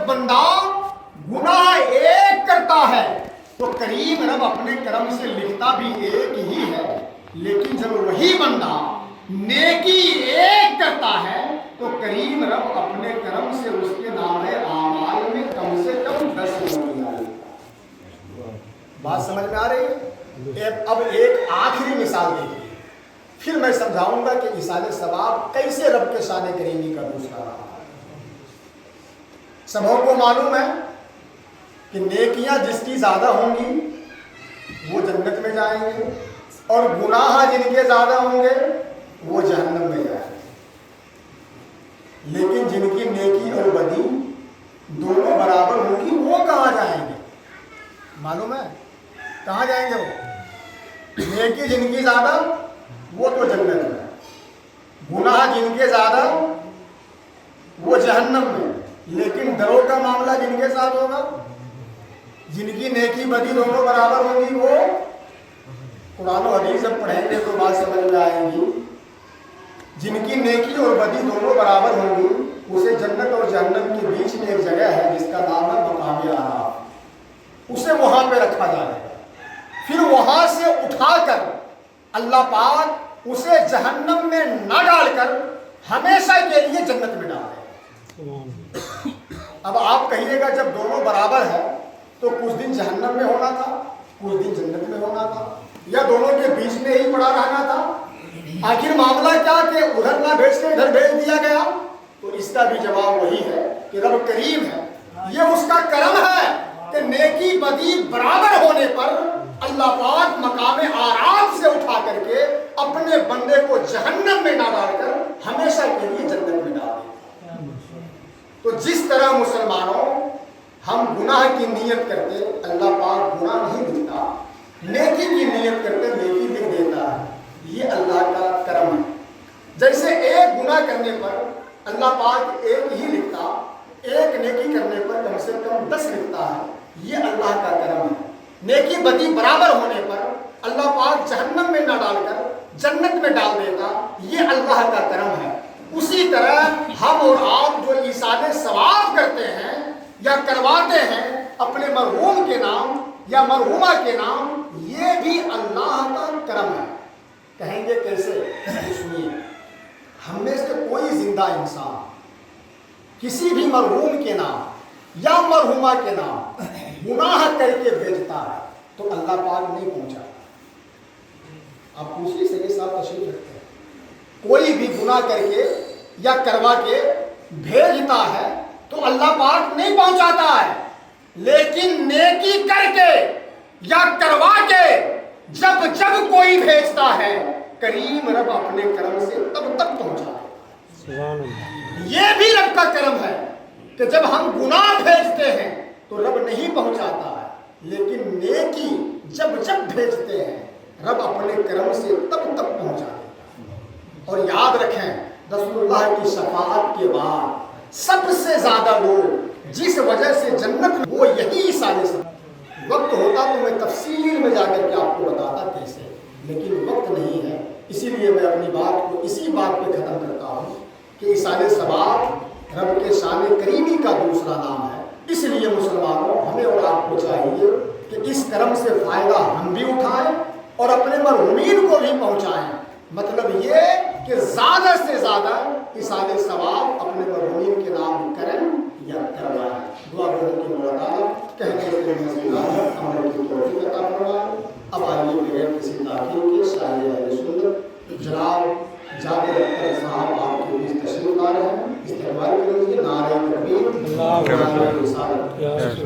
بندہ گناہ ایک کرتا ہے تو کریم رب اپنے کرم سے لکھتا بھی ایک ہی ہے، لیکن جب وہی بندہ نیکی ایک کرتا ہے تو کریم رب اپنے کرم سے اس کے نامۂ اعمال میں کم سے کم 10 ہوتی ہے۔ بات سمجھ میں آ رہی ہے؟ اب ایک آخری مثال دیکھیے، پھر میں سمجھاؤں گا کہ ایصال ثواب کیسے رب کے شان کریمی کا دوسرا رہا۔ سبوں کو معلوم ہے کہ نیکیاں جس کی زیادہ ہوں گی وہ جنت میں جائیں گے، اور گناہ جن کے زیادہ ہوں گے وہ جہنم میں جائیں گے۔ لیکن جن کی نیکی اور بدی دونوں برابر ہوگی وہ کہاں جائیں گے؟ معلوم ہے کہاں جائیں گے؟ وہ نیکی جن کی زیادہ وہ تو جنت میں، گناہ جن کے زیادہ وہ جہنم میں۔ لیکن ڈرو کا معاملہ جن کے ساتھ ہوگا، جن کی نیکی بدی دونوں برابر ہوگی، وہ قرآن و حدیث جب پڑھیں گے تو بات سمجھ میں آئیں گی۔ جن کی نیکی اور بدی دونوں برابر ہوں گی، اسے جنت اور جہنم کے بیچ میں ایک جگہ ہے جس کا نام ہے مقام اعراف، اسے وہاں پہ رکھا جائے گا، پھر وہاں سے اٹھا کر اللہ پاک اسے جہنم میں نہ ڈال کر ہمیشہ کے لیے جنت میں ڈال دے گا۔ اب آپ کہیے گا جب دونوں برابر ہے تو کچھ دن جہنم میں ہونا تھا، کچھ دن جنت میں ہونا تھا، یا دونوں کے بیچ میں ہی پڑا رہنا تھا؟ آخر معاملہ کیا کہ ادھر نہ بھیج کے ادھر بھیج دیا گیا؟ تو اس کا بھی جواب وہی ہے کہ رب کریم ہے، یہ اس کا کرم ہے کہ نیکی بدی برابر ہونے پر اللہ پاک مقام اعراف سے اٹھا کر کے اپنے بندے کو جہنم میں نہ ڈال کر ہمیشہ کے لیے جنت میں ڈال دے۔ تو جس طرح مسلمانوں ہم گناہ کی نیت کرتے اللہ پاک گناہ نہیں لکھتا، نیکی کی نیت کرتے نیکی لکھ دیتا ہے، یہ اللہ کا کرم ہے۔ جیسے ایک گناہ کرنے پر اللہ پاک ایک ہی لکھتا، ایک نیکی کرنے پر کم سے کم 10 لکھتا ہے، یہ اللہ کا کرم ہے۔ نیکی بدی برابر ہونے پر اللہ پاک جہنم میں نہ ڈال کر جنت میں ڈال دیتا، یہ اللہ کا کرم ہے۔ اسی طرح ہم اور آپ جو ایصال ثواب کرتے ہیں یا کرواتے ہیں اپنے مرحوم کے نام یا مرحومہ کے نام، یہ بھی اللہ کا کرم ہے۔ کہیں گے کیسے؟ سنیے، ہم میں سے کوئی زندہ انسان کسی بھی مرحوم کے نام یا مرحومہ کے نام گناہ کر کے بھیجتا ہے تو اللہ پاک نہیں پہنچاتا۔ آپ پوچھیے سے یہ صاحب تشریف رکھتے ہیں، کوئی بھی گناہ کر کے یا کروا کے بھیجتا ہے تو اللہ پاک نہیں پہنچاتا ہے، لیکن نیکی کر کے یا کروا کے جب جب کوئی بھیجتا ہے کریم رب اپنے کرم سے تب تک پہنچاتا ہے۔ یہ بھی رب کا کرم ہے کہ جب ہم گناہ بھیجتے ہیں تو رب نہیں پہنچاتا ہے، لیکن نیکی جب جب بھیجتے ہیں رب اپنے کرم سے تب تک پہنچا دیتا ہے۔ اور یاد رکھیں رسول اللہ کی شفاعت کے بعد سب سے زیادہ لوگ جس وجہ سے جنت میں وہ یہی ایصال ثواب۔ وقت ہوتا تو میں تفصیل میں جا کر کے آپ کو بتاتا کیسے، لیکن وقت نہیں ہے، اسی لیے میں اپنی بات کو اسی بات پہ ختم کرتا ہوں کہ ایصال ثواب رب کے شان کریمی کا دوسرا نام ہے۔ اس لیے مسلمانوں ہمیں اور آپ کو چاہیے کہ اس کرم سے فائدہ ہم بھی اٹھائیں اور اپنے مرحومین کو بھی پہنچائیں۔ مطلب یہ کہ زیادہ سے زیادہ ایصال ثواب اپنے مرحومین کے نام کریں یا کروائیں۔ دعا کروں کہ مولا تعالیٰ کہتے ہوئے نصیحت عمل کی توفیق عطا فرمائے۔ اب آئیے بغیر کسی تاخیر کے شاعر اہل سنت جناب جابر اختر صاحب آپ کے بیچ تشریف لا رہے ہیں، استقبال کریں گے۔ نعرہ تکبیر، نعرہ رسالت۔